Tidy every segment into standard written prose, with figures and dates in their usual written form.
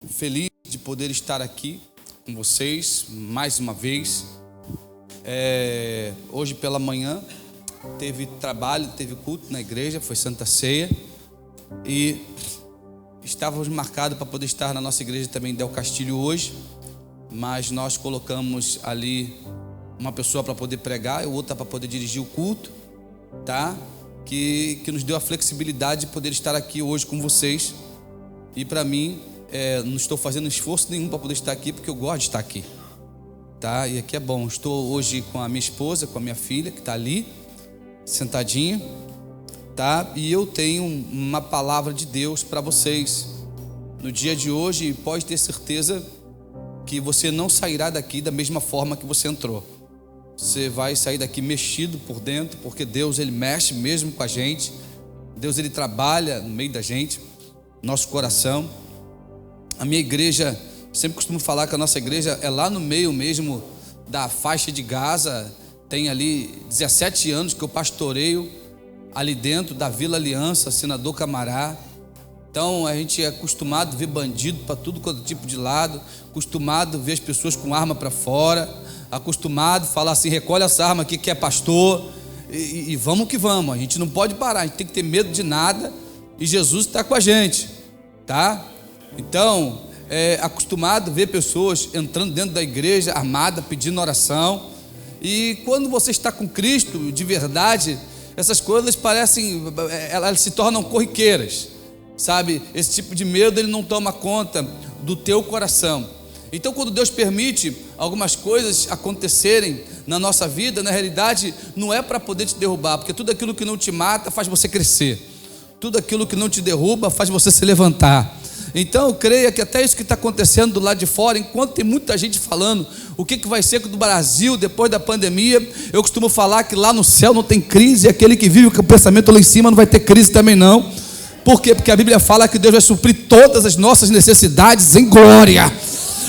feliz de poder estar aqui com vocês mais uma vez. Hoje pela manhã teve trabalho, teve culto na igreja, foi Santa Ceia, e estávamos marcados para poder estar na nossa igreja também em Del Castilho hoje, mas nós colocamos ali uma pessoa para poder pregar e outra para poder dirigir o culto, tá? Que nos deu a flexibilidade de poder estar aqui hoje com vocês. E para mim, não estou fazendo esforço nenhum para poder estar aqui, porque eu gosto de estar aqui, tá? E aqui é bom. Estou hoje com a minha esposa, com a minha filha, que está ali, sentadinha, tá? E eu tenho uma palavra de Deus para vocês no dia de hoje, e pode ter certeza que você não sairá daqui da mesma forma que você entrou. Você vai sair daqui mexido por dentro, porque Deus, Ele mexe mesmo com a gente. Deus, Ele trabalha no meio da gente, nosso coração. A minha igreja, sempre costumo falar que a nossa igreja é lá no meio mesmo da faixa de Gaza. Tem ali 17 anos que eu pastoreio ali dentro da Vila Aliança, Senador Camará. Então a gente é acostumado a ver bandido para tudo quanto tipo de lado, acostumado a ver as pessoas com arma para fora, acostumado a falar assim: recolhe essa arma aqui que é pastor, e vamos que vamos. A gente não pode parar, a gente tem que ter medo de nada, e Jesus está com a gente, tá? Então, acostumado a ver pessoas entrando dentro da igreja armada, pedindo oração. E quando você está com Cristo de verdade, essas coisas parecem, elas se tornam corriqueiras, sabe? Esse tipo de medo, ele não toma conta do teu coração. Então, quando Deus permite algumas coisas acontecerem na nossa vida, na realidade não é para poder te derrubar, porque tudo aquilo que não te mata faz você crescer, tudo aquilo que não te derruba faz você se levantar. Então eu creio que até isso que está acontecendo do lado de fora, enquanto tem muita gente falando o que vai ser do Brasil depois da pandemia, eu costumo falar que lá no céu não tem crise, e aquele que vive com o pensamento lá em cima não vai ter crise também não. Por quê? Porque a Bíblia fala que Deus vai suprir todas as nossas necessidades em glória,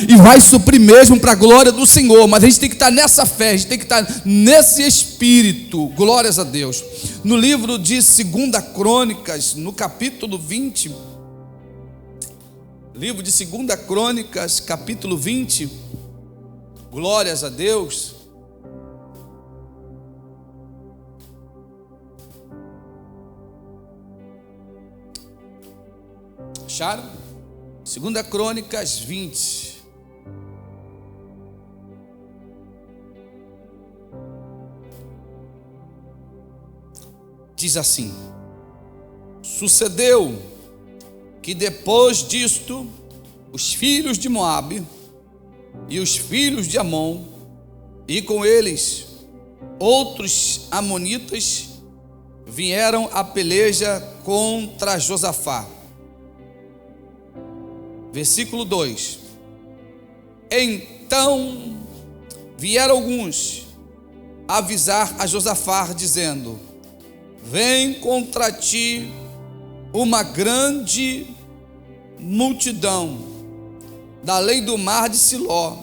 e vai suprir mesmo para a glória do Senhor. Mas a gente tem que estar nessa fé, a gente tem que estar nesse espírito. Glórias a Deus. No livro de 2 Crônicas, no capítulo 20, livro de 2 Crônicas, capítulo 20, glórias a Deus. Acharam? 2 Crônicas 20. Diz assim: sucedeu que depois disto, os filhos de Moabe e os filhos de Amon, e com eles outros amonitas, vieram a peleja contra Josafá. Versículo 2: então vieram alguns avisar a Josafá, dizendo: vem contra ti uma grande multidão da além do mar de Siló,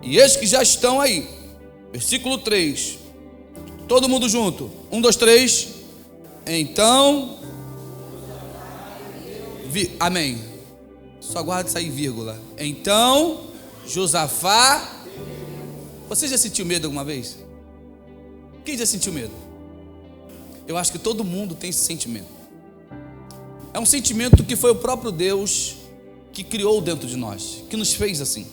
e eis que já estão aí. Versículo 3, todo mundo junto, 1, 2, 3. Então, amém. Só guarda sair vírgula. Então Josafá. Você já sentiu medo alguma vez? Quem já sentiu medo? Eu acho que todo mundo tem esse sentimento. É um sentimento que foi o próprio Deus que criou dentro de nós, que nos fez assim,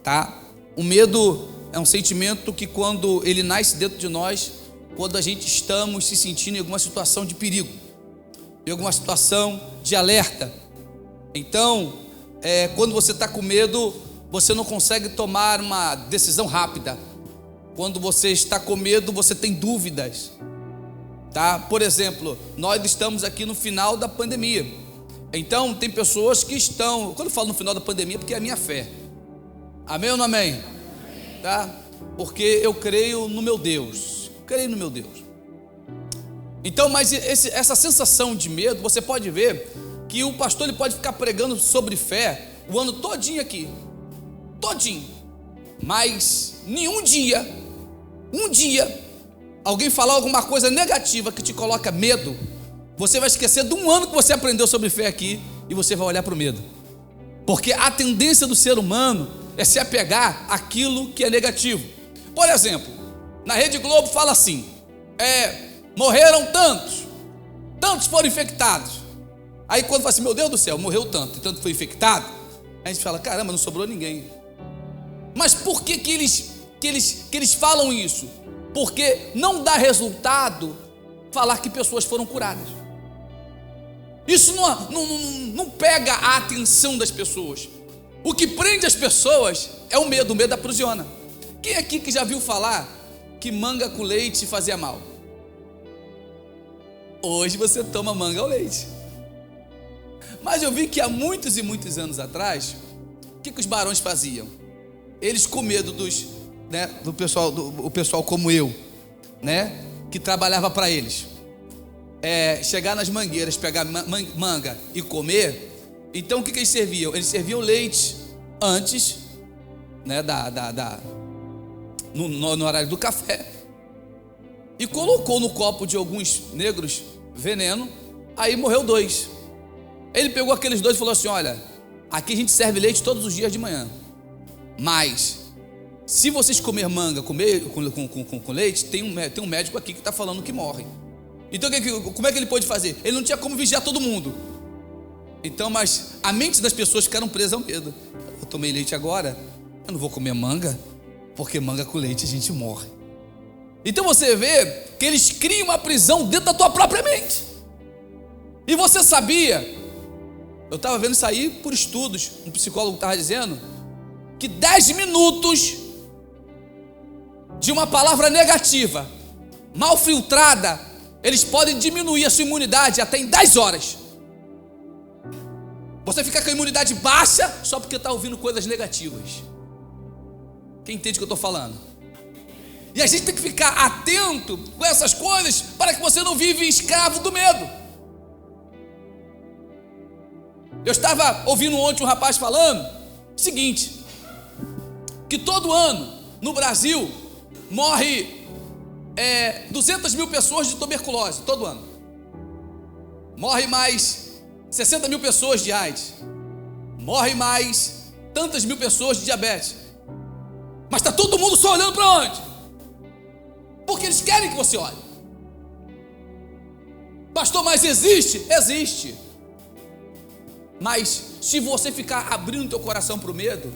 tá? O medo é um sentimento que, quando ele nasce dentro de nós, quando a gente estamos se sentindo em alguma situação de perigo, em alguma situação de alerta. Então, quando você está com medo, você não consegue tomar uma decisão rápida. Quando você está com medo, você tem dúvidas, tá? Por exemplo, nós estamos aqui no final da pandemia. Então tem pessoas que estão, quando eu falo no final da pandemia, é porque é a minha fé. Amém ou não amém? Amém. Tá? Porque eu creio no meu Deus. Creio no meu Deus. Então, mas essa sensação de medo, você pode ver que o pastor, ele pode ficar pregando sobre fé o ano todinho aqui, todinho, mas nenhum dia, alguém falar alguma coisa negativa que te coloca medo, você vai esquecer de um ano que você aprendeu sobre fé aqui, e você vai olhar para o medo. Porque a tendência do ser humano é se apegar àquilo que é negativo. Por exemplo, na Rede Globo fala assim: morreram tantos foram infectados. Aí quando fala assim, meu Deus do céu, morreu tanto foi infectado, a gente fala, caramba, não sobrou ninguém. Mas por que eles falam isso? Porque não dá resultado falar que pessoas foram curadas. Isso não pega a atenção das pessoas. O que prende as pessoas é o medo aprisiona. Quem aqui que já viu falar que manga com leite fazia mal? Hoje você toma manga ao leite. Mas eu vi que há muitos e muitos anos atrás, o que os barões faziam? Eles, com medo do pessoal como eu, que trabalhava para eles, chegar nas mangueiras, pegar manga e comer. Então o que eles serviam? Eles serviam leite antes, no horário do café, e colocou no copo de alguns negros veneno. Aí morreu 2. Ele pegou aqueles 2 e falou assim: olha, aqui a gente serve leite todos os dias de manhã, mas se vocês comer manga com leite, tem um médico aqui que está falando que morre. Então como é que ele pôde fazer? Ele não tinha como vigiar todo mundo. Então, mas a mente das pessoas ficaram presas ao medo. Eu tomei leite agora, eu não vou comer manga, porque manga com leite a gente morre. Então você vê que eles criam uma prisão dentro da tua própria mente. E você sabia, eu estava vendo isso aí por estudos, um psicólogo estava dizendo que 10 minutos de uma palavra negativa, mal filtrada, eles podem diminuir a sua imunidade até em 10 horas. Você fica com a imunidade baixa só porque está ouvindo coisas negativas. Quem entende o que eu estou falando? E a gente tem que ficar atento com essas coisas para que você não vive escravo do medo. Eu estava ouvindo ontem um rapaz falando o seguinte, que todo ano no Brasil morre 200 mil pessoas de tuberculose, todo ano. Morre mais 60 mil pessoas de AIDS. Morre mais tantas mil pessoas de diabetes. Mas está todo mundo só olhando para onde? Porque eles querem que você olhe. Pastor, mas existe? Existe. Mas se você ficar abrindo teu coração para o medo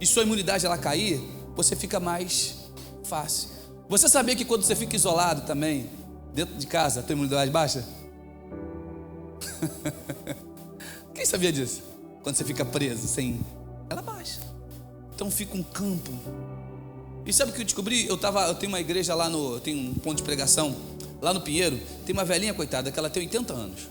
e sua imunidade ela cair, você fica mais fácil. Você sabia que quando você fica isolado também, dentro de casa, a tua imunidade baixa? Quem sabia disso? Quando você fica preso, ela baixa. Então fica um campo. E sabe o que eu descobri? Eu tenho uma igreja lá eu tenho um ponto de pregação lá no Pinheiro. Tem uma velhinha, coitada, que ela tem 80 anos.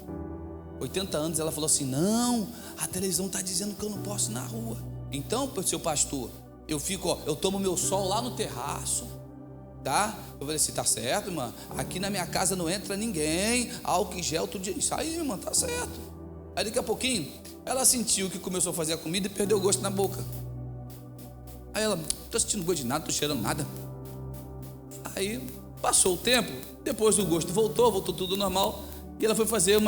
80 anos, ela falou assim: não, a televisão está dizendo que eu não posso ir na rua. Então, seu pastor, eu tomo meu sol lá no terraço, tá? Eu falei assim: tá certo, irmã, aqui na minha casa não entra ninguém, álcool em gel, tudo isso aí, irmã, tá certo. Aí daqui a pouquinho, ela sentiu que começou a fazer a comida e perdeu o gosto na boca. Aí ela, tô sentindo gosto de nada, tô cheirando nada. Aí passou o tempo, depois o gosto voltou tudo normal, e ela foi fazer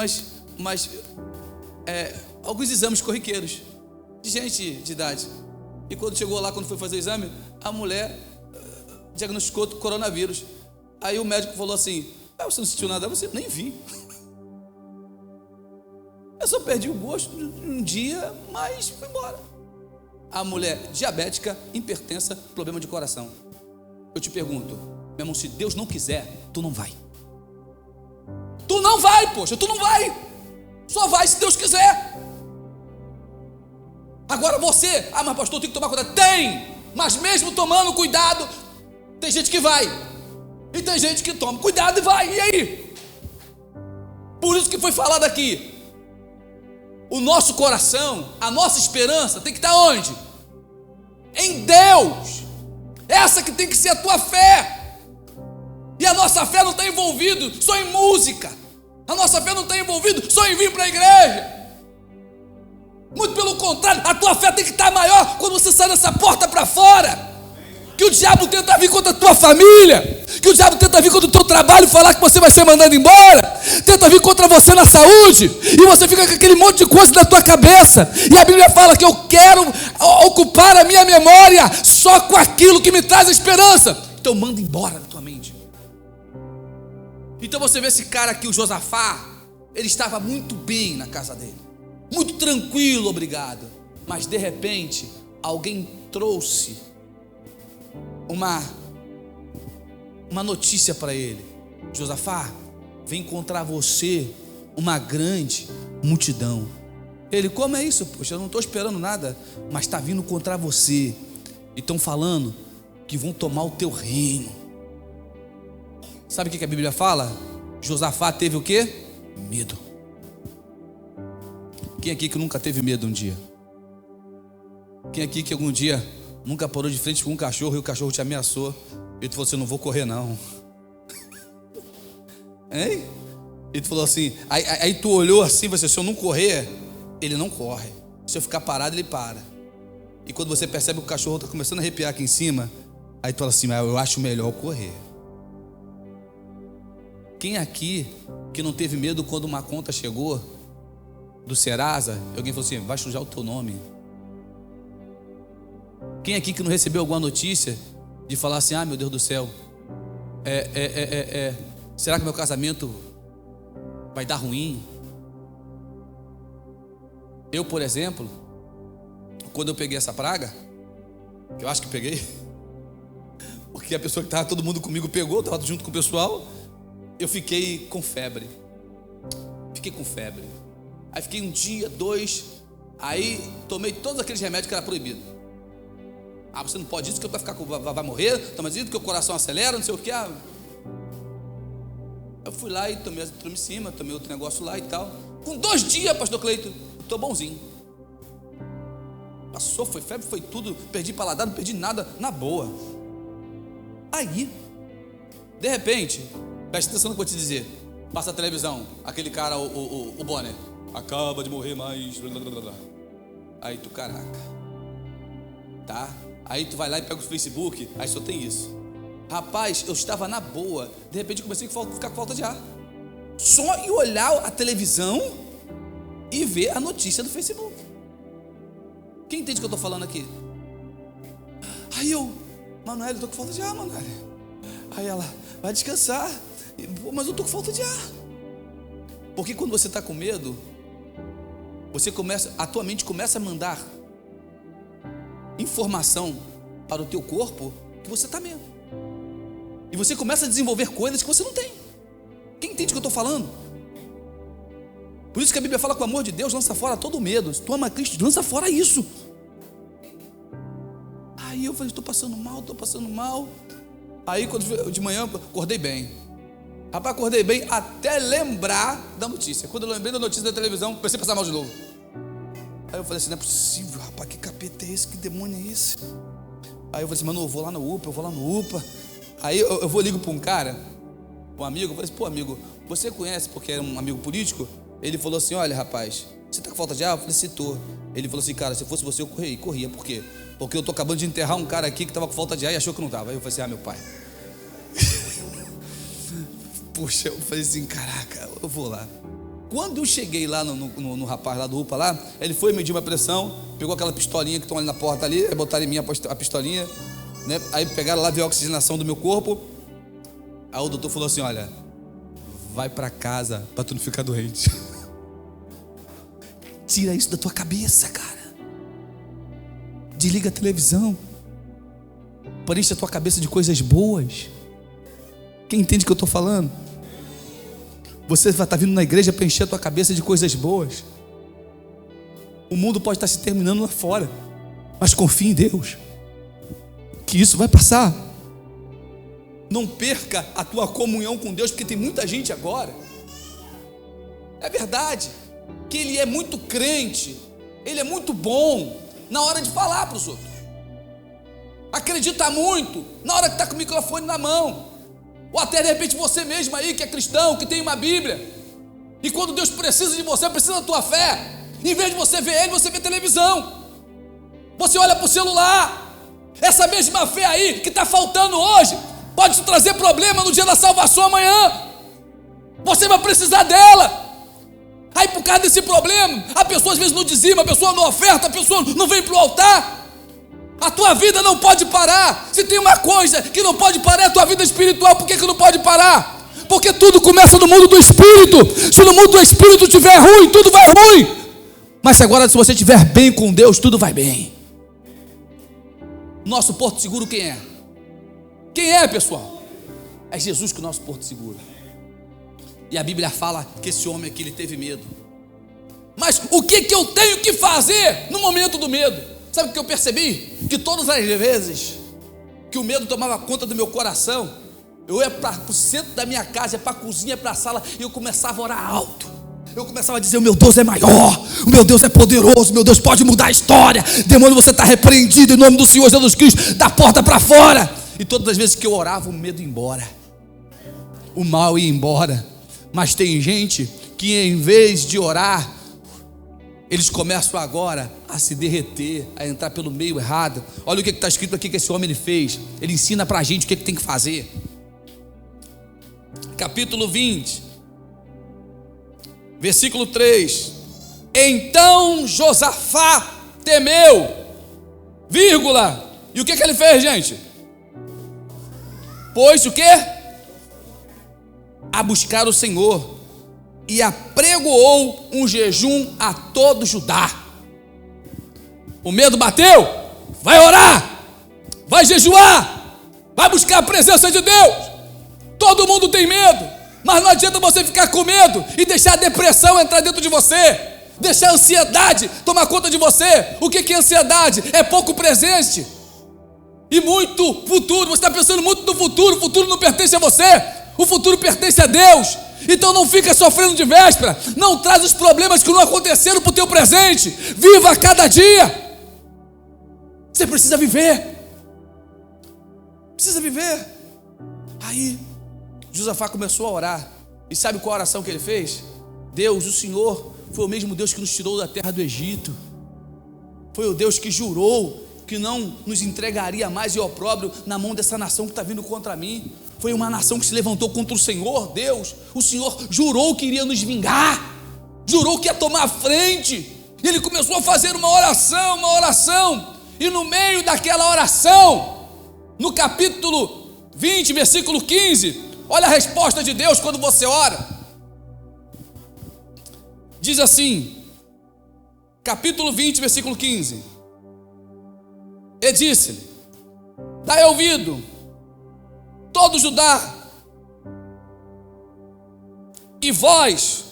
alguns exames corriqueiros de gente de idade. E quando chegou lá, quando foi fazer o exame, a mulher diagnosticou coronavírus. Aí o médico falou assim: você não sentiu nada? Você nem vi. Eu só perdi o gosto um dia, mas foi embora. A mulher diabética, hipertensa, problema de coração. Eu te pergunto, meu irmão, se Deus não quiser, tu não vai. Tu não vai, poxa, tu não vai. Só vai se Deus quiser. Agora você, mas pastor, tem que tomar cuidado. Tem, mas mesmo tomando cuidado, tem gente que vai. E tem gente que toma cuidado e vai. E aí? Por isso que foi falado aqui. O nosso coração, a nossa esperança tem que estar onde? Em Deus. Essa que tem que ser a tua fé. E a nossa fé não está envolvida só em música. A nossa fé não está envolvida só em vir para a igreja. Muito pelo contrário, a tua fé tem que estar maior quando você sai dessa porta para fora. que o diabo tenta vir contra a tua família, que o diabo tenta vir contra o teu trabalho, falar que você vai ser mandado embora, tenta vir contra você na saúde, e você fica com aquele monte de coisa na tua cabeça, e a Bíblia fala que eu quero ocupar a minha memória só com aquilo que me traz esperança. Então manda embora da tua mente. Então você vê esse cara aqui, o Josafá, ele estava muito bem na casa dele, muito tranquilo, obrigado, mas de repente alguém trouxe uma notícia para ele: Josafá, vem encontrar você uma grande multidão. Ele: como é isso? Poxa, eu não estou esperando nada, mas está vindo encontrar você, e estão falando que vão tomar o teu reino. Sabe o que a Bíblia fala? Josafá teve o quê? Medo. Quem aqui que nunca teve medo um dia? Quem aqui que algum dia nunca parou de frente com um cachorro e o cachorro te ameaçou e tu falou assim: não vou correr não? Hein? E tu falou assim, aí tu olhou assim, você: se eu não correr, ele não corre, se eu ficar parado, ele para. E quando você percebe que o cachorro está começando a arrepiar aqui em cima, aí tu fala assim: mas eu acho melhor correr. Quem aqui que não teve medo quando uma conta chegou do Serasa e alguém falou assim: vai sujar o teu nome? Quem aqui que não recebeu alguma notícia de falar assim: ah, meu Deus do céu, será que meu casamento vai dar ruim? Eu, por exemplo, quando eu peguei essa praga, que eu acho que peguei, porque a pessoa que estava todo mundo comigo pegou, estava junto com o pessoal, eu fiquei com febre. Aí fiquei um dia, 2, aí tomei todos aqueles remédios que era proibido. Ah, você não pode isso, que vai morrer, toma isso, que o coração acelera, não sei o que. Eu fui lá e tomei azitromicina, tomei outro negócio lá e tal. Com 2 dias, pastor Cleito, eu tô bonzinho. Passou, foi febre, foi tudo, perdi paladar, não perdi nada, na boa. Aí, de repente, presta atenção no que eu vou te dizer. Passa a televisão, aquele cara, o Bonner, acaba de morrer mais. Aí tu, caraca, tá? Aí tu vai lá e pega o Facebook, aí só tem isso. Rapaz, eu estava na boa, de repente comecei a ficar com falta de ar. Só em olhar a televisão e ver a notícia do Facebook. Quem entende o que eu estou falando aqui? Aí eu: Manoel, eu tô com falta de ar, Manoel. Aí ela: vai descansar. Mas eu tô com falta de ar. Porque quando você está com medo, a tua mente começa a mandar informação para o teu corpo que você está medo. E você começa a desenvolver coisas que você não tem. Quem entende o que eu estou falando? Por isso que a Bíblia fala que o amor de Deus lança fora todo medo. Se tu ama Cristo, lança fora isso. Aí eu falei: estou passando mal. Aí quando de manhã acordei bem. Rapaz, acordei bem até lembrar da notícia. Quando eu lembrei da notícia da televisão, comecei a passar mal de novo. Aí eu falei assim: não é possível, rapaz, que capeta é esse? Que demônio é esse? Aí eu falei assim: mano, eu vou lá no UPA. Aí eu vou ligo para um cara, um amigo, eu falei assim: pô, amigo, você conhece, porque era um amigo político? Ele falou assim: olha, rapaz, você tá com falta de ar? Eu falei: se tô. Ele falou assim: cara, se fosse você eu corria. Por quê? Porque eu tô acabando de enterrar um cara aqui que tava com falta de ar e achou que não tava. Aí eu falei assim: ah, meu pai. Puxa, eu falei assim: caraca, eu vou lá. Quando eu cheguei lá no rapaz lá do UPA lá, ele foi medir uma pressão, pegou aquela pistolinha que estão ali na porta ali, botaram em mim a pistolinha, né? Aí pegaram lá, viu a oxigenação do meu corpo. Aí o doutor falou assim: olha, vai pra casa pra tu não ficar doente. Tira isso da tua cabeça, cara. Desliga a televisão. Preenche a tua cabeça de coisas boas. Quem entende o que eu estou falando? Você vai estar vindo na igreja para encher a tua cabeça de coisas boas. O mundo pode estar se terminando lá fora, mas confie em Deus, que isso vai passar. Não perca a tua comunhão com Deus, porque tem muita gente agora, é verdade, que ele é muito crente, ele é muito bom na hora de falar para os outros, acredita muito na hora que está com o microfone na mão, ou até de repente você mesmo aí que é cristão, que tem uma Bíblia, e quando Deus precisa de você, precisa da tua fé, em vez de você ver ele, você vê televisão, você olha para o celular, Essa mesma fé aí que está faltando hoje pode te trazer problema no dia da salvação amanhã. Você vai precisar dela. Aí por causa desse problema, a pessoa às vezes não dizima, a pessoa não oferta, a pessoa não vem para o altar. A tua vida não pode parar. Se tem uma coisa que não pode parar, é a tua vida espiritual. Por que não pode parar? Porque tudo começa no mundo do espírito. Se no mundo do espírito estiver ruim, tudo vai ruim. Mas agora, se você estiver bem com Deus, tudo vai bem. Nosso porto seguro quem é? Quem é, pessoal? É Jesus que é o nosso porto seguro. E a Bíblia fala que esse homem aqui, ele teve medo. Mas o que eu tenho que fazer no momento do medo? Sabe o que eu percebi? Que todas as vezes que o medo tomava conta do meu coração, eu ia para o centro da minha casa, ia para a cozinha, para a sala, e eu começava a orar alto. Eu começava a dizer: o meu Deus é maior, o meu Deus é poderoso, o meu Deus pode mudar a história. Demônio, você está repreendido em nome do Senhor Jesus Cristo, da porta para fora. E todas as vezes que eu orava, o medo ia embora, o mal ia embora. Mas tem gente que em vez de orar, eles começam agora a se derreter, a entrar pelo meio errado. Olha o que está escrito aqui que esse homem ele fez. Ele ensina para a gente o que tem que fazer. Capítulo 20, versículo 3. Então Josafá temeu, vírgula. E o que ele fez, gente? Pôs o quê? A buscar o Senhor, e apregoou um jejum a todo Judá. O medo bateu? Vai orar, vai jejuar, vai buscar a presença de Deus. Todo mundo tem medo, mas não adianta você ficar com medo e deixar a depressão entrar dentro de você, deixar a ansiedade tomar conta de você. O que é ansiedade? É pouco presente e muito futuro. Você está pensando muito no futuro. O futuro não pertence a você, o futuro pertence a Deus. Então não fica sofrendo de véspera, não traz os problemas que não aconteceram para o teu presente. Viva a cada dia. Você precisa viver. Precisa viver. Aí Josafá começou a orar. E sabe qual a oração que ele fez? Deus, o Senhor foi o mesmo Deus que nos tirou da terra do Egito. Foi o Deus que jurou que não nos entregaria mais em opróbrio na mão dessa nação que está vindo contra mim. Foi uma nação que se levantou contra o Senhor, Deus. O Senhor jurou que iria nos vingar, jurou que ia tomar a frente. E ele começou a fazer uma oração. E no meio daquela oração, no capítulo 20, versículo 15, olha a resposta de Deus quando você ora. Diz assim, capítulo 20, versículo 15. E disse-lhe: dai ouvido, todo Judá, e vós,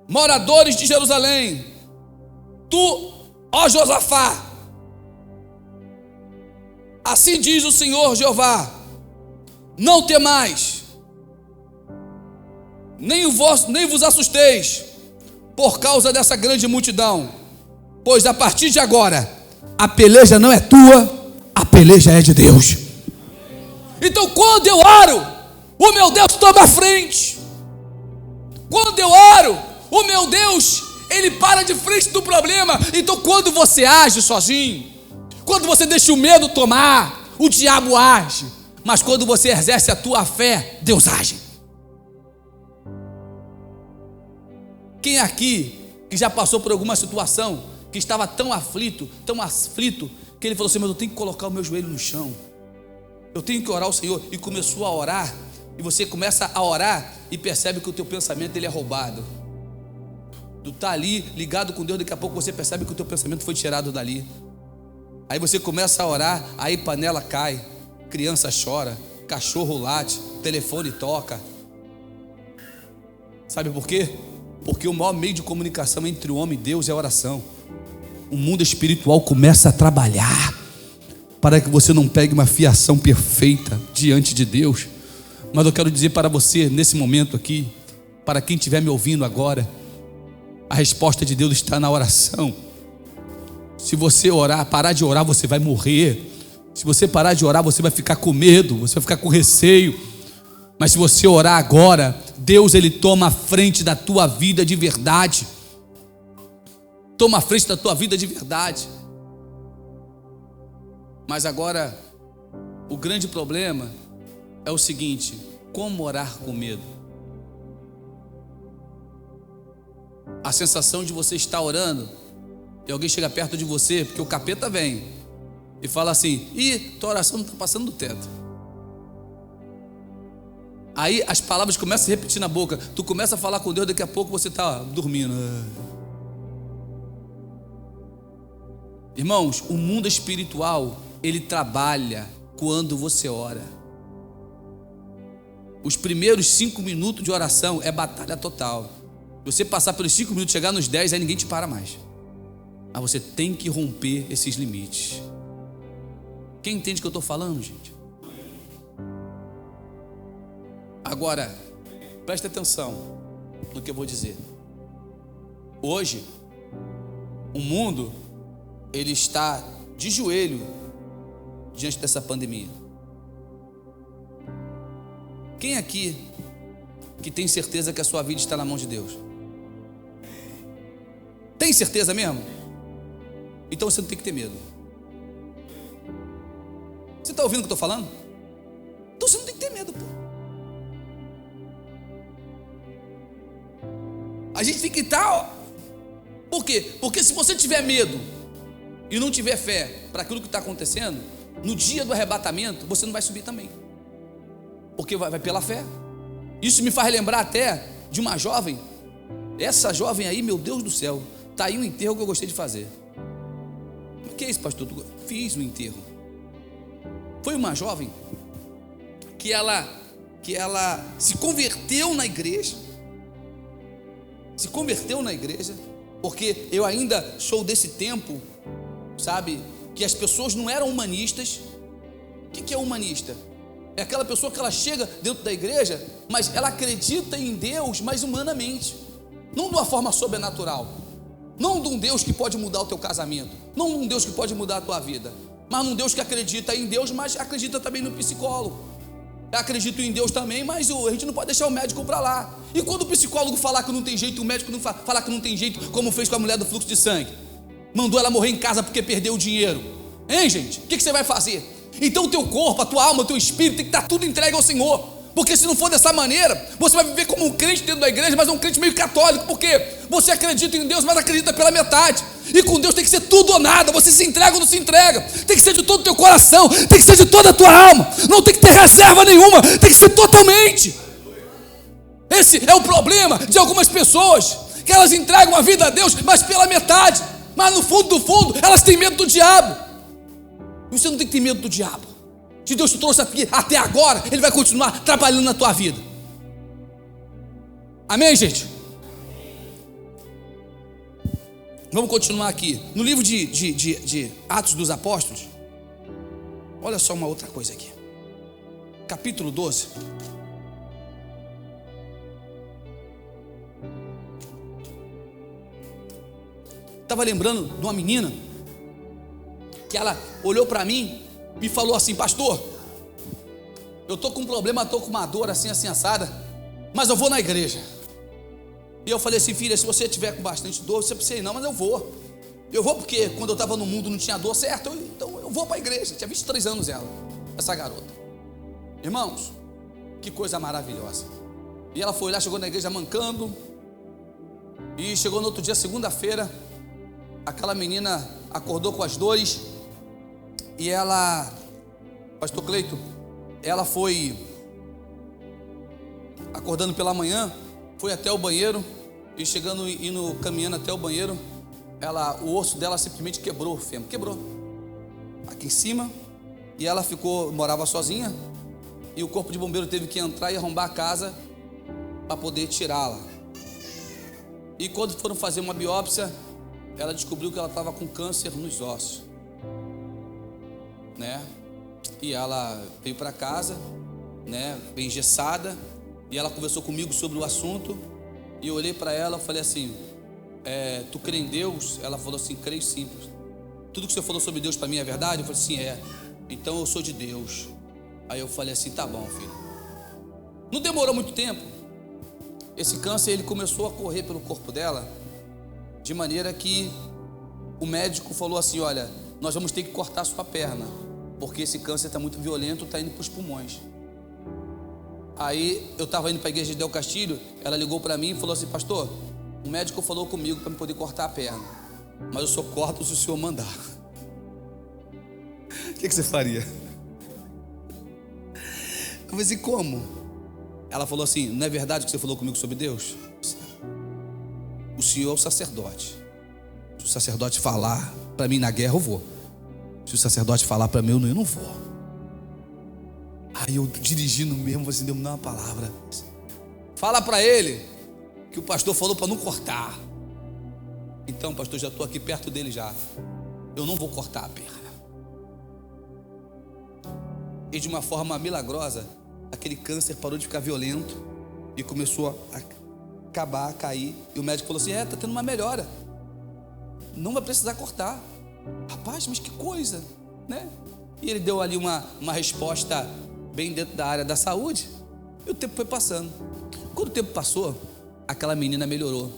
moradores de Jerusalém, tu, ó Josafá, assim diz o Senhor Jeová: não temais, nem vos assusteis por causa dessa grande multidão, pois a partir de agora a peleja não é tua, a peleja é de Deus. Então quando eu oro, o meu Deus toma a frente. Quando eu oro, o meu Deus, Ele para de frente do problema. Então quando você age sozinho, quando você deixa o medo tomar, o diabo age. Mas quando você exerce a tua fé, Deus age. Quem aqui que já passou por alguma situação que estava tão aflito, que ele falou assim: mas eu tenho que colocar o meu joelho no chão, eu tenho que orar ao Senhor. E começou a orar, e você começa a orar e percebe que o teu pensamento ele é roubado. Tu está ali ligado com Deus, daqui a pouco você percebe que o teu pensamento foi tirado dali. Aí você começa a orar, aí panela cai, criança chora, cachorro late, telefone toca. Sabe por quê? Porque o maior meio de comunicação entre o homem e Deus é a oração. O mundo espiritual começa a trabalhar para que você não pegue uma fiação perfeita diante de Deus. Mas eu quero dizer para você nesse momento aqui, para quem estiver me ouvindo agora, a resposta de Deus está na oração. Se você orar, parar de orar, você vai morrer. Se você parar de orar, você vai ficar com medo, você vai ficar com receio. Mas se você orar agora, Deus ele toma a frente da tua vida de verdade. Toma a frente da tua vida de verdade. Mas agora O grande problema é o seguinte: como orar com medo? A sensação de você estar orando e alguém chega perto de você, porque o capeta vem e fala assim: ih, tua oração não está passando do teto. Aí as palavras começam a se repetir na boca, tu começa a falar com Deus, daqui a pouco você está dormindo. Irmãos, o mundo espiritual, ele trabalha quando você ora. Os primeiros 5 minutos de oração é batalha total. Você passar pelos 5 minutos, chegar nos 10, aí ninguém te para mais. Mas você tem que romper esses limites. Quem entende o que eu estou falando, gente? Agora, preste atenção no que eu vou dizer. Hoje, o mundo, ele está de joelho diante dessa pandemia. Quem aqui que tem certeza que a sua vida está na mão de Deus? Tem certeza mesmo? Então você não tem que ter medo. Você está ouvindo o que eu estou falando? Então você não tem que ter medo, pô. A gente tem que estar. Por quê? Porque se você tiver medo e não tiver fé para aquilo que está acontecendo, no dia do arrebatamento você não vai subir também, porque vai pela fé. Isso me faz lembrar até de uma jovem. Essa jovem aí, meu Deus do céu, está aí um enterro que eu gostei de fazer. O que é isso, pastor? Fiz um enterro. Foi uma jovem que ela se converteu na igreja. Se converteu na igreja, porque eu ainda sou desse tempo, sabe, que as pessoas não eram humanistas. O que é humanista? É aquela pessoa que ela chega dentro da igreja, mas ela acredita em Deus, mas humanamente, não de uma forma sobrenatural, não de um Deus que pode mudar o teu casamento, não de um Deus que pode mudar a tua vida, mas um Deus que acredita em Deus, mas acredita também no psicólogo. Eu acredito em Deus também, mas a gente não pode deixar o médico para lá. E quando o psicólogo falar que não tem jeito, o médico não falar que não tem jeito, como fez com a mulher do fluxo de sangue, mandou ela morrer em casa porque perdeu o dinheiro, hein, gente? O que você vai fazer? Então o teu corpo, a tua alma, o teu espírito tem que estar tudo entregue ao Senhor, porque se não for dessa maneira, você vai viver como um crente dentro da igreja, mas é um crente meio católico, porque você acredita em Deus, mas acredita pela metade. E com Deus tem que ser tudo ou nada. Você se entrega ou não se entrega. Tem que ser de todo o teu coração, tem que ser de toda a tua alma, não tem que ter reserva nenhuma, tem que ser totalmente. Esse é o problema de algumas pessoas, que elas entregam a vida a Deus, mas pela metade. Mas no fundo do fundo, elas têm medo do diabo. E você não tem que ter medo do diabo. Se Deus te trouxe aqui até agora, Ele vai continuar trabalhando na tua vida. Amém, gente? Vamos continuar aqui. No livro de Atos dos Apóstolos, olha só uma outra coisa aqui. Capítulo 12. Estava lembrando de uma menina que ela olhou para mim e falou assim: pastor, eu estou com um problema, estou com uma dor assim assada, mas eu vou na igreja. E eu falei assim: filha, se você tiver com bastante dor, você precisa ir não, mas eu vou porque quando eu estava no mundo não tinha dor, certo? Então eu vou para a igreja. Tinha 23 anos essa garota. Irmãos, que coisa maravilhosa. E ela foi lá, chegou na igreja mancando, e chegou no outro dia, segunda-feira, aquela menina acordou com as dores, e ela, pastor Cleito, ela foi acordando pela manhã, foi até o banheiro, e caminhando até o banheiro, o osso dela simplesmente quebrou, o fêmur, quebrou, aqui em cima, e ela morava sozinha, e o corpo de bombeiro teve que entrar e arrombar a casa, para poder tirá-la. E quando foram fazer uma biópsia, ela descobriu que ela estava com câncer nos ossos, né? E ela veio para casa, né, bem engessada, e ela conversou comigo sobre o assunto, e eu olhei para ela e falei assim: tu crê em Deus? Ela falou assim: creio sim. Tudo que você falou sobre Deus para mim é verdade? Eu falei assim: é. Então eu sou de Deus. Aí eu falei assim: tá bom, filho. Não demorou muito tempo, esse câncer ele começou a correr pelo corpo dela, de maneira que o médico falou assim: olha, nós vamos ter que cortar sua perna, porque esse câncer está muito violento, está indo para os pulmões. Aí eu estava indo para a igreja de Del Castilho, ela ligou para mim e falou assim: pastor, o médico falou comigo para me poder cortar a perna, mas eu só corto se o senhor mandar. O que você faria? Eu falei assim: como? Ela falou assim: não é verdade que você falou comigo sobre Deus? O senhor é o sacerdote. Se o sacerdote falar para mim na guerra, eu vou. Se o sacerdote falar para mim, eu não vou. Aí eu dirigindo mesmo, assim, deu-me uma palavra: fala para ele que o pastor falou para não cortar. Então, pastor, já estou aqui perto dele já. Eu não vou cortar a perna. E de uma forma milagrosa, aquele câncer parou de ficar violento e começou a acabar, a cair. E o médico falou assim: está tendo uma melhora, não vai precisar cortar. Rapaz, mas que coisa, né? E ele deu ali uma resposta bem dentro da área da saúde. E o tempo foi passando. Quando o tempo passou, aquela menina melhorou.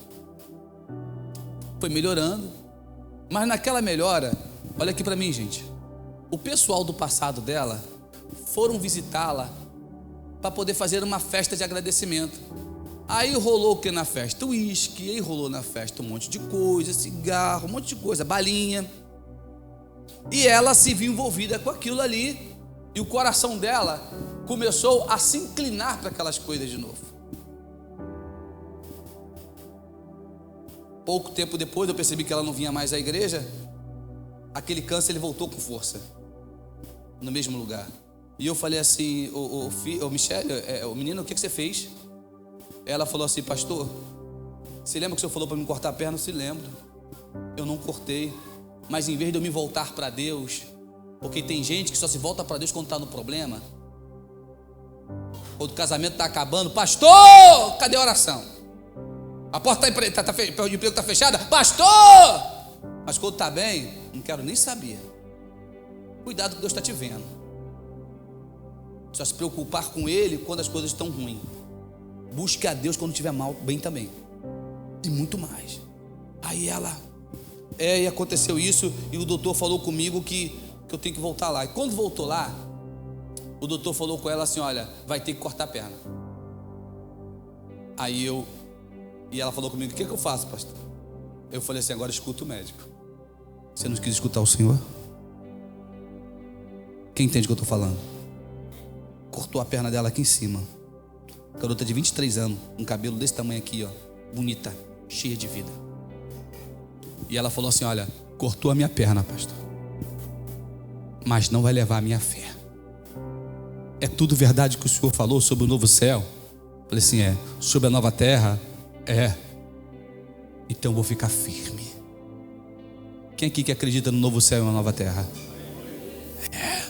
Foi melhorando. Mas naquela melhora, olha aqui para mim, gente, o pessoal do passado dela foram visitá-la para poder fazer uma festa de agradecimento. Aí rolou o que na festa? Uísque. Aí rolou na festa um monte de coisa, cigarro, um monte de coisa, balinha. E ela se viu envolvida com aquilo ali, e o coração dela começou a se inclinar para aquelas coisas de novo. Pouco tempo depois eu percebi que ela não vinha mais à igreja. Aquele câncer, ele voltou com força no mesmo lugar. E eu falei assim: Michele, o menino, o que você fez? Ela falou assim: pastor, você lembra que o senhor falou para me cortar a perna? Eu se lembro. Eu não cortei. Mas em vez de eu me voltar para Deus, porque tem gente que só se volta para Deus quando está no problema, quando o casamento está acabando: pastor, cadê a oração? A porta de emprego está fechada: pastor! Mas quando está bem, não quero nem saber. Cuidado que Deus está te vendo. Só se preocupar com Ele quando as coisas estão ruins. Busque a Deus quando estiver mal, bem também. E muito mais. Aí ela... e aconteceu isso, e o doutor falou comigo que eu tenho que voltar lá. E quando voltou lá, o doutor falou com ela assim: olha, vai ter que cortar a perna. E ela falou comigo: o que eu faço, pastor? Eu falei assim: agora escuta o médico. Você não quis escutar o senhor? Quem entende o que eu estou falando? Cortou a perna dela aqui em cima. Garota de 23 anos, um cabelo desse tamanho aqui, ó, bonita, cheia de vida. E ela falou assim: olha, cortou a minha perna, pastor, mas não vai levar a minha fé. É tudo verdade que o senhor falou sobre o novo céu? Eu falei assim: é. Sobre a nova terra? É. Então eu vou ficar firme. Quem aqui que acredita no novo céu e na nova terra? É.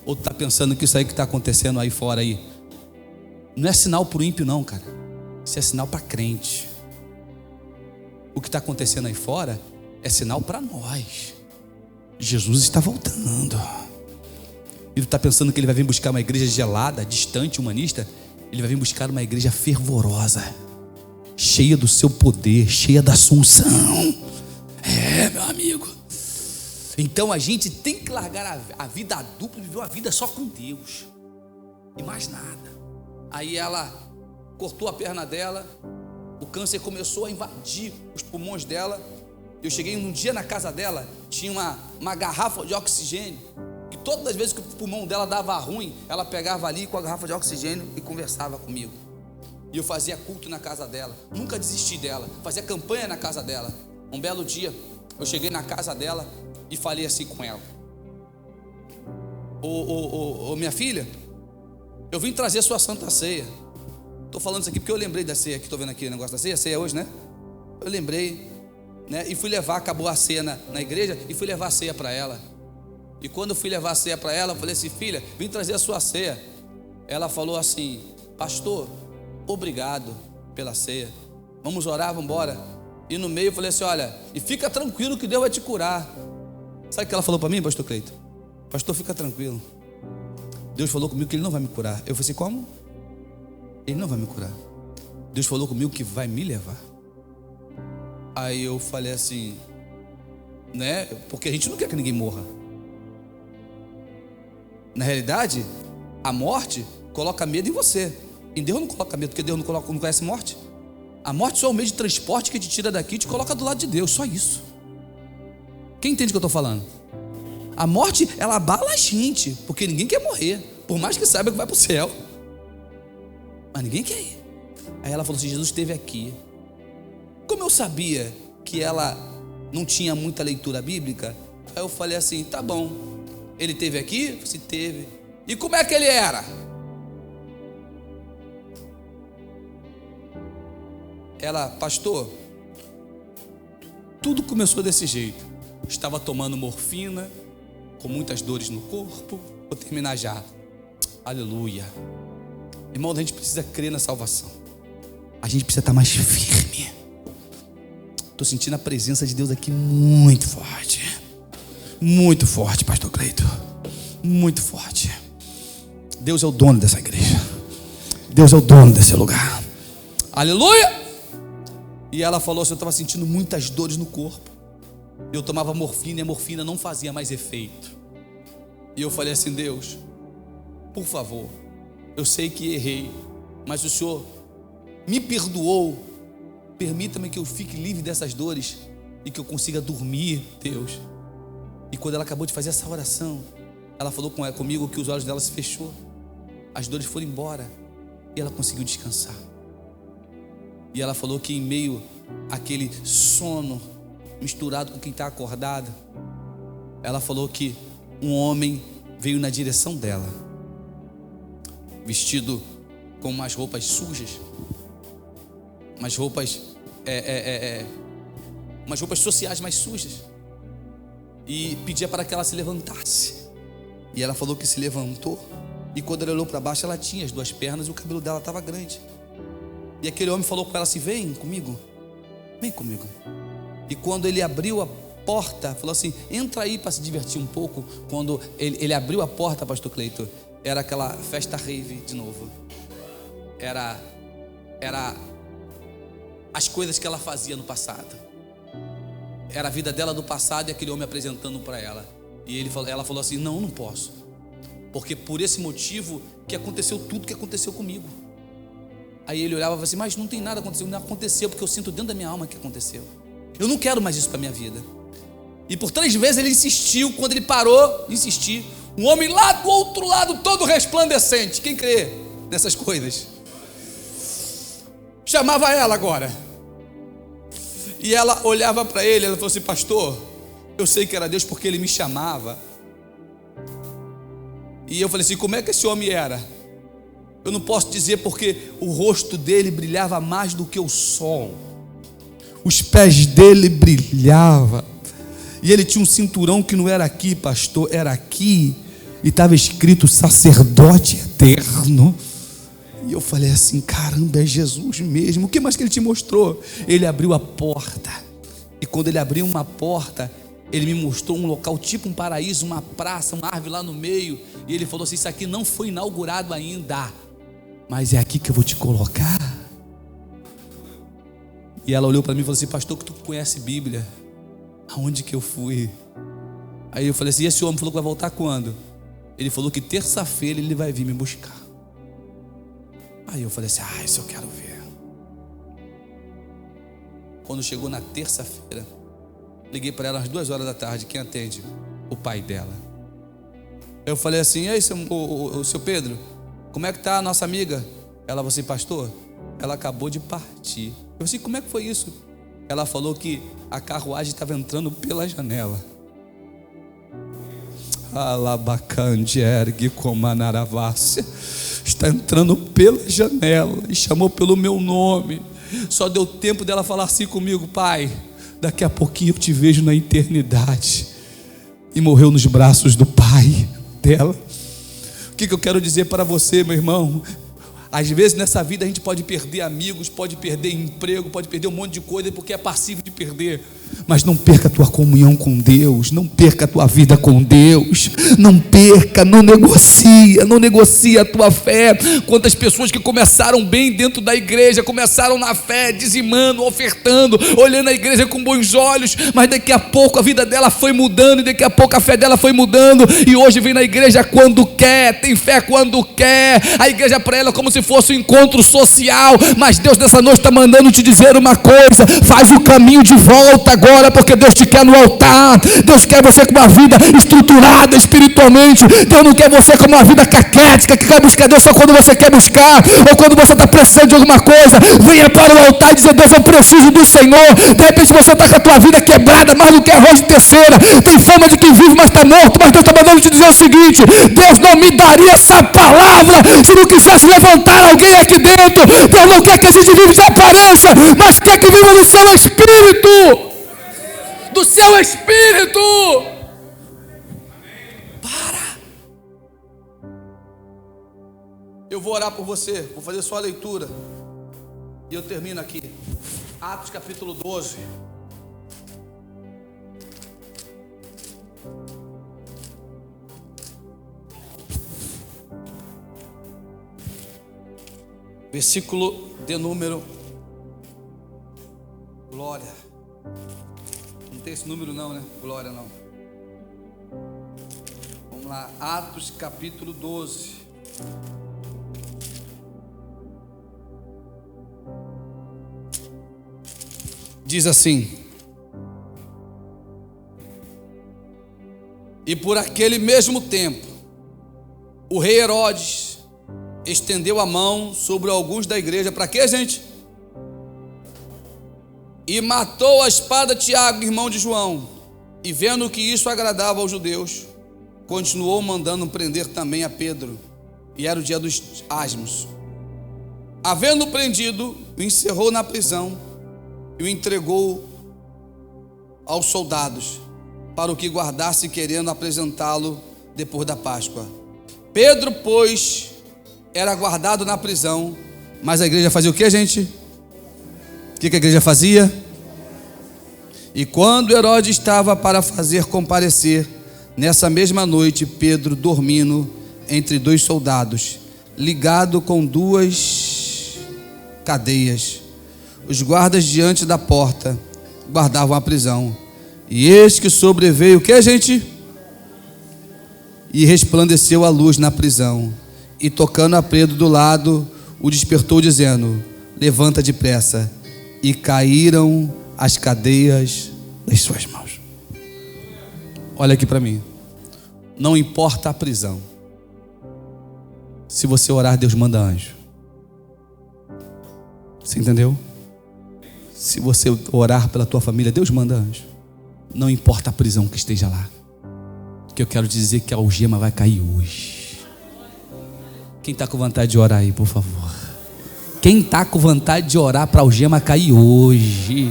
Ou está pensando que isso aí que está acontecendo aí fora aí não é sinal para o ímpio, não, cara. Isso é sinal para crente. O que está acontecendo aí fora é sinal para nós. Jesus está voltando. Ele está pensando que ele vai vir buscar uma igreja gelada, distante, humanista? Ele vai vir buscar uma igreja fervorosa, cheia do seu poder, cheia da sua unção. É, meu amigo. Então a gente tem que largar a vida dupla e viver uma vida só com Deus e mais nada. Aí ela cortou a perna dela, o câncer começou a invadir os pulmões dela. Eu cheguei um dia na casa dela, tinha uma garrafa de oxigênio, e todas as vezes que o pulmão dela dava ruim, ela pegava ali com a garrafa de oxigênio e conversava comigo. E eu fazia culto na casa dela, nunca desisti dela, fazia campanha na casa dela. Um belo dia, eu cheguei na casa dela e falei assim com ela: minha filha, eu vim trazer a sua Santa Ceia. Estou falando isso aqui porque eu lembrei da ceia, que estou vendo aqui o negócio da ceia, a ceia hoje, né? Eu lembrei, né? E fui levar, acabou a ceia na igreja, e fui levar a ceia para ela. E quando eu fui levar a ceia para ela, eu falei assim: filha, vim trazer a sua ceia. Ela falou assim: pastor, obrigado pela ceia, vamos orar, vamos embora. E no meio eu falei assim: olha, e fica tranquilo que Deus vai te curar. Sabe o que ela falou para mim, pastor Cleito? Pastor, fica tranquilo, Deus falou comigo que Ele não vai me curar. Eu falei assim: como? Ele não vai me curar. Deus falou comigo que vai me levar. Aí eu falei assim, né? Porque a gente não quer que ninguém morra. Na realidade, a morte coloca medo em você. Em Deus não coloca medo, porque Deus não conhece morte. A morte só é o meio de transporte que te tira daqui e te coloca do lado de Deus, só isso. Quem entende o que eu estou falando? A morte, ela abala a gente, porque ninguém quer morrer, por mais que saiba que vai para o céu, mas ninguém quer ir. Aí ela falou assim: Jesus esteve aqui. Como eu sabia que ela não tinha muita leitura bíblica, aí eu falei assim: tá bom, ele esteve aqui? Eu falei assim: teve. E como é que ele era? Ela: pastor, tudo começou desse jeito. Estava tomando morfina, com muitas dores no corpo. Vou terminar já. Aleluia. Irmão, a gente precisa crer na salvação. A gente precisa estar mais firme. Estou sentindo a presença de Deus aqui muito forte. Muito forte, pastor Cleito. Muito forte. Deus é o dono dessa igreja. Deus é o dono desse lugar. Aleluia. E ela falou assim: eu estava sentindo muitas dores no corpo. Eu tomava morfina e a morfina não fazia mais efeito. E eu falei assim: Deus, por favor, eu sei que errei, mas o Senhor me perdoou. Permita-me que eu fique livre dessas dores e que eu consiga dormir, Deus. E quando ela acabou de fazer essa oração, ela falou comigo que os olhos dela se fechou, as dores foram embora e ela conseguiu descansar. E ela falou que em meio àquele sono misturado com quem está acordado, ela falou que um homem veio na direção dela, vestido com umas roupas sujas, umas roupas sociais mais sujas, e pedia para que ela se levantasse. E ela falou que se levantou, e quando ela olhou para baixo, ela tinha as duas pernas e o cabelo dela estava grande. E aquele homem falou com ela assim: vem comigo, vem comigo. E quando ele abriu a porta, falou assim: entra aí para se divertir um pouco. Quando ele abriu a porta, pastor Cleito, era aquela festa rave de novo. Era as coisas que ela fazia no passado. Era a vida dela do passado e aquele homem apresentando para ela. E ela falou assim: não posso, porque por esse motivo que aconteceu tudo que aconteceu comigo. Aí ele olhava e falava assim: mas não tem nada acontecendo. Não aconteceu, porque eu sinto dentro da minha alma que aconteceu. Eu não quero mais isso para minha vida. E por 3 vezes ele insistiu. Quando ele parou de insistir, um homem lá do outro lado, todo resplandecente, quem crê nessas coisas, chamava ela agora. E ela olhava para ele, ela falou assim: pastor, eu sei que era Deus porque ele me chamava. E eu falei assim: como é que esse homem era? Eu não posso dizer, porque o rosto dele brilhava mais do que o sol. Os pés dele brilhavam. E ele tinha um cinturão que não era aqui, pastor, era aqui. E estava escrito sacerdote eterno. E eu falei assim: caramba, é Jesus mesmo. O que mais que ele te mostrou? Ele abriu a porta. E quando ele abriu uma porta, ele me mostrou um local tipo um paraíso, uma praça, uma árvore lá no meio. E ele falou assim: isso aqui não foi inaugurado ainda, mas é aqui que eu vou te colocar. E ela olhou para mim e falou assim: pastor, que tu conhece Bíblia, aonde que eu fui? Aí eu falei assim: e esse homem falou que vai voltar quando? Ele falou que terça-feira ele vai vir me buscar. Aí eu falei assim: isso eu quero ver. Quando chegou na terça-feira, liguei para ela às 2 horas da tarde. Quem atende? O pai dela. Eu falei assim: e aí, seu Pedro, como é que tá a nossa amiga? Ela falou assim: pastor, ela acabou de partir. Eu falei assim: como é que foi isso? Ela falou que a carruagem estava entrando pela janela. Alabacandergue comanaravácia. Está entrando pela janela e chamou pelo meu nome. Só deu tempo dela falar assim comigo: pai, daqui a pouquinho eu te vejo na eternidade. E morreu nos braços do pai dela. O que eu quero dizer para você, meu irmão? Às vezes nessa vida a gente pode perder amigos, pode perder emprego, pode perder um monte de coisa porque é passivo de perder. Mas não perca a tua comunhão com Deus, não perca a tua vida com Deus, não perca, não negocia a tua fé. Quantas pessoas que começaram bem dentro da igreja, começaram na fé, dizimando, ofertando, olhando a igreja com bons olhos, mas daqui a pouco a vida dela foi mudando, e daqui a pouco a fé dela foi mudando, e hoje vem na igreja quando quer, tem fé quando quer. A igreja para ela é como se fosse um encontro social, mas Deus nessa noite está mandando te dizer uma coisa: faz o caminho de volta agora, porque Deus te quer no altar. Deus quer você com uma vida estruturada espiritualmente. Deus não quer você com uma vida caquética, que quer buscar Deus só quando você quer buscar, ou quando você está precisando de alguma coisa. Venha para o altar e dizer: Deus, eu preciso do Senhor. De repente você está com a tua vida quebrada, mais do que arroz de terceira, tem fama de quem vive mas está morto, mas Deus está mandando te dizer o seguinte: Deus não me daria essa palavra se não quisesse levantar alguém aqui dentro. Deus não quer que a gente viva e desapareça, mas quer que viva no seu espírito. Do seu espírito. Para. Eu vou orar por você, vou fazer só a leitura e eu termino aqui. Atos capítulo 12. Versículo de número, glória. Não tem esse número não, né? Glória não. Vamos lá, Atos capítulo 12. Diz assim: e por aquele mesmo tempo, o rei Herodes estendeu a mão sobre alguns da igreja. Para quê, gente? E matou a espada Tiago, irmão de João. E vendo que isso agradava aos judeus, continuou mandando prender também a Pedro. E era o dia dos asmos. Havendo prendido, o encerrou na prisão e o entregou aos soldados, para o que guardasse, querendo apresentá-lo depois da Páscoa. Pedro, pois, era guardado na prisão. Mas a igreja fazia o que, gente? O que a igreja fazia? E quando Herodes estava para fazer comparecer, nessa mesma noite, Pedro, dormindo entre dois soldados, ligado com duas cadeias, os guardas diante da porta guardavam a prisão. E eis que sobreveio o que, gente? E resplandeceu a luz na prisão. E tocando a Pedro do lado, o despertou, dizendo: levanta depressa. E caíram as cadeias das suas mãos. Olha aqui para mim. Não importa a prisão. Se você orar, Deus manda anjo. Você entendeu? Se você orar pela tua família, Deus manda anjo. Não importa a prisão que esteja lá. Que eu quero dizer que a algema vai cair hoje. Quem está com vontade de orar aí, por favor? Quem está com vontade de orar para a algema cair hoje?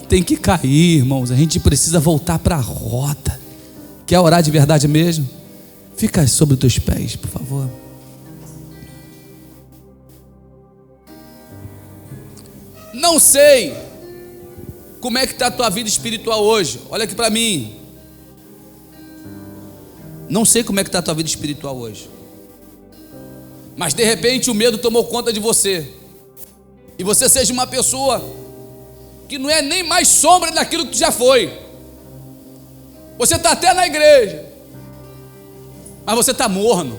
Tem que cair, irmãos. A gente precisa voltar para a rota. Quer orar de verdade mesmo? Fica sobre os teus pés, por favor. Não sei como é que está a tua vida espiritual hoje. Olha aqui para mim. Não sei como é que está a tua vida espiritual hoje. Mas de repente o medo tomou conta de você. E você seja uma pessoa que não é nem mais sombra daquilo que já foi. Você está até na igreja, mas você está morno.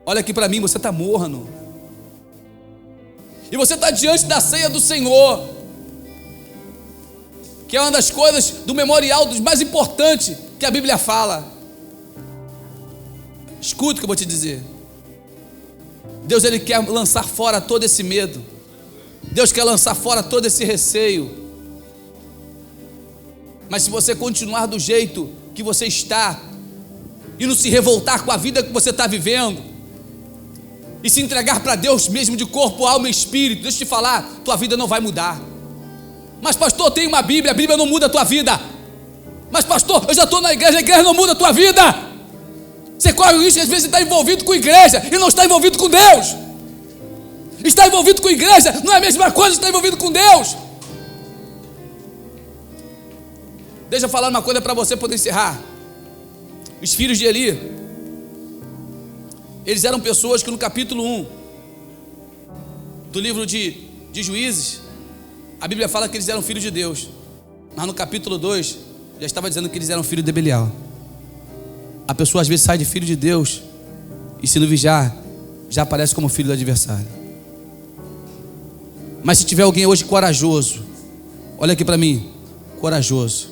Olha aqui para mim, você está morno. E você está diante da ceia do Senhor, que é uma das coisas do memorial dos mais importantes que a Bíblia fala. Escuta o que eu vou te dizer. Deus, Ele quer lançar fora todo esse medo. Deus quer lançar fora todo esse receio. Mas se você continuar do jeito que você está, e não se revoltar com a vida que você está vivendo, e se entregar para Deus mesmo de corpo, alma e espírito, deixa eu te falar, tua vida não vai mudar. Mas pastor, tem uma Bíblia, a Bíblia não muda a tua vida. Mas pastor, eu já estou na igreja, a igreja não muda a tua vida. Você corre o risco de às vezes estar envolvido com a igreja e não está envolvido com Deus. Estar envolvido com a igreja não é a mesma coisa que estar envolvido com Deus. Deixa eu falar uma coisa para você poder encerrar. Os filhos de Eli, eles eram pessoas que no capítulo 1 do livro de Juízes, a Bíblia fala que eles eram filhos de Deus, mas no capítulo 2 já estava dizendo que eles eram filhos de Belial. A pessoa às vezes sai de filho de Deus e, se não vigiar, já aparece como filho do adversário. Mas se tiver alguém hoje corajoso, olha aqui para mim, corajoso,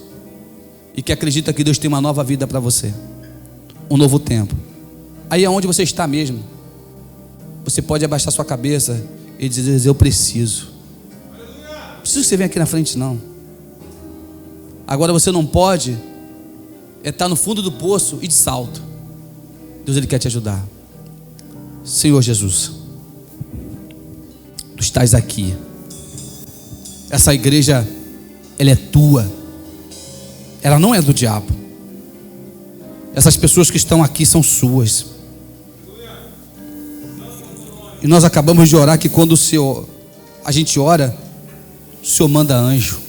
e que acredita que Deus tem uma nova vida para você, um novo tempo, aí aonde você está mesmo, você pode abaixar sua cabeça e dizer: eu preciso. Não preciso que você venha aqui na frente, não. Agora você não pode estar no fundo do poço e de salto. Deus, Ele quer te ajudar. Senhor Jesus, Tu estás aqui. Essa igreja, ela é Tua. Ela não é do diabo. Essas pessoas que estão aqui são Suas. E nós acabamos de orar que quando a gente ora, o Senhor manda anjo.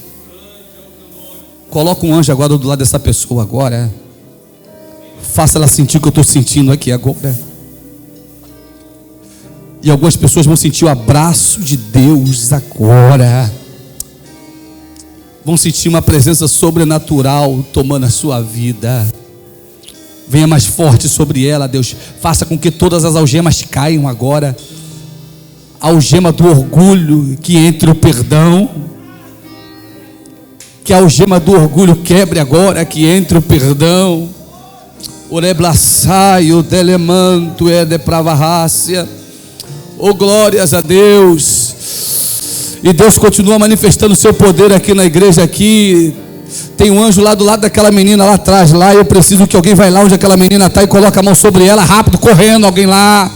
Coloca um anjo agora do lado dessa pessoa agora. Faça ela sentir o que eu estou sentindo aqui agora. E algumas pessoas vão sentir o abraço de Deus agora. Vão sentir uma presença sobrenatural tomando a sua vida. Venha mais forte sobre ela, Deus. Faça com que todas as algemas caiam agora. A algema do orgulho que entre o perdão. Que a algema do orgulho quebre agora, que entre o perdão. Oreblaçaio delemanto é depravarrácia. Oh, glórias a Deus. E Deus continua manifestando o seu poder aqui na igreja aqui. Tem um anjo lá do lado daquela menina lá atrás. Lá eu preciso que alguém vai lá onde aquela menina está e coloca a mão sobre ela rápido, correndo, alguém lá.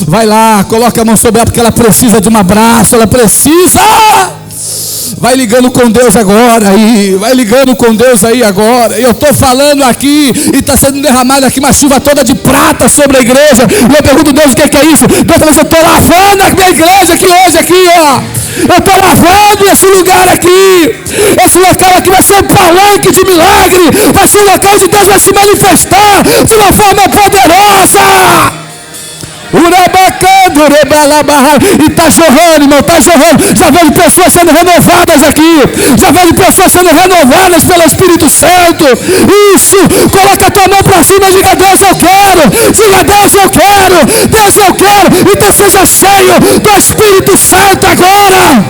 Vai lá, coloca a mão sobre ela porque ela precisa de um abraço, ela precisa. Vai ligando com Deus agora aí, vai ligando com Deus aí agora. Eu estou falando aqui e está sendo derramada aqui uma chuva toda de prata sobre a igreja. E eu pergunto: Deus, o que é isso? Deus falou assim: eu estou lavando a minha igreja aqui hoje, aqui, ó. Eu estou lavando esse lugar aqui. Esse local aqui vai ser um palanque de milagre. Vai ser um local onde Deus vai se manifestar de uma forma poderosa. E está jorrando, irmão, está jorrando. Já vejo pessoas sendo renovadas aqui. Já vejo pessoas sendo renovadas pelo Espírito Santo. Isso, coloca a tua mão para cima e diga: Deus, eu quero. Diga: Deus, eu quero. Deus, eu quero. Então seja cheio do Espírito Santo agora.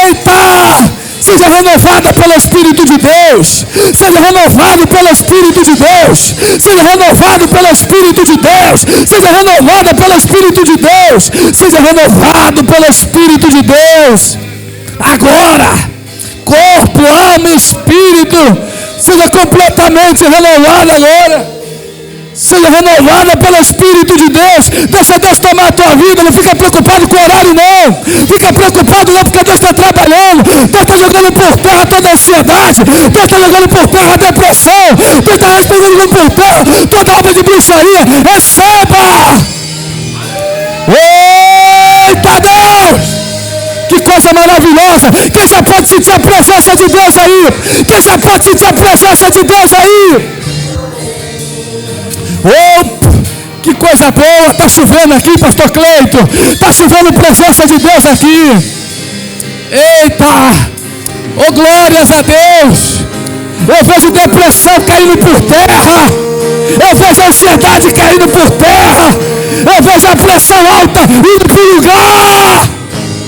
Eita! Seja renovada pelo Espírito de Deus. Seja renovado pelo Espírito de Deus. Seja renovado pelo Espírito de Deus. Seja renovada pelo Espírito de Deus. Seja renovado pelo Espírito de Deus. Agora, corpo, alma e espírito, seja completamente renovado agora. Seja renovada pelo Espírito de Deus. Deixa Deus tomar a tua vida. Não fica preocupado com o horário, não. Fica preocupado não, porque Deus está trabalhando. Deus está jogando por terra toda a ansiedade. Deus está jogando por terra a depressão. Deus está jogando por terra toda obra de bruxaria. Receba! Eita Deus! Que coisa maravilhosa. Quem já pode sentir a presença de Deus aí? Quem já pode sentir a presença de Deus aí? Oh, que coisa boa. Está chovendo aqui, pastor Cleito. Está chovendo presença de Deus aqui. Eita, oh, glórias a Deus. Eu vejo depressão caindo por terra. Eu vejo a ansiedade caindo por terra. Eu vejo a pressão alta indo para o lugar.